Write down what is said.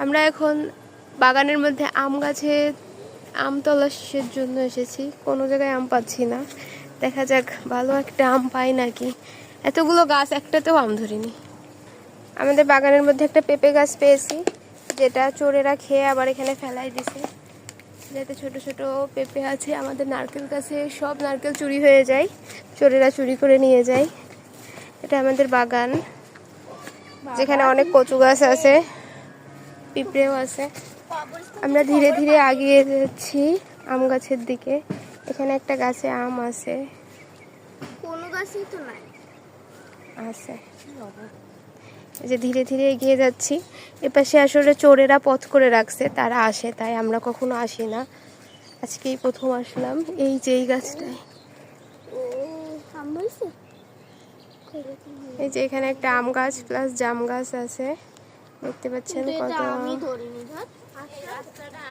আমরা এখন বাগানের মধ্যে আম গাছে আম তলাশের জন্য এসেছি। কোনো জায়গায় আম পাচ্ছি না, দেখা যাক ভালো একটা আম পাই নাকি। এতগুলো গাছ, একটাতেও আম ধরিনি। আমাদের বাগানের মধ্যে একটা পেঁপে গাছ পেয়েছি, যেটা চোরেরা খেয়ে আবার এখানে ফেলাই দিছে। যাতে ছোট ছোট পেঁপে আছে। আমাদের নারকেল গাছে সব নারকেল চুরি হয়ে যায়, চোরেরা চুরি করে নিয়ে যায়। এটা আমাদের বাগান, যেখানে অনেক কচু গাছ আছে, পিঁপড়েও আছে। আমরা ধীরে ধীরে এগিয়ে যাচ্ছি আম গাছের দিকে। এখানে একটা গাছে আম আছে, কোনো গাছই তো নাই আছে। যে ধীরে ধীরে এগিয়ে যাচ্ছি। এপাশে আসলে চোরেরা পথ করে রাখছে, তারা আসে, তাই আমরা কখনো আসি না। আজকেই প্রথম আসলাম এই যে এই গাছটায়। এই যে এখানে একটা আম গাছ প্লাস জাম গাছ আছে, দেখতে পাচ্ছেন কত।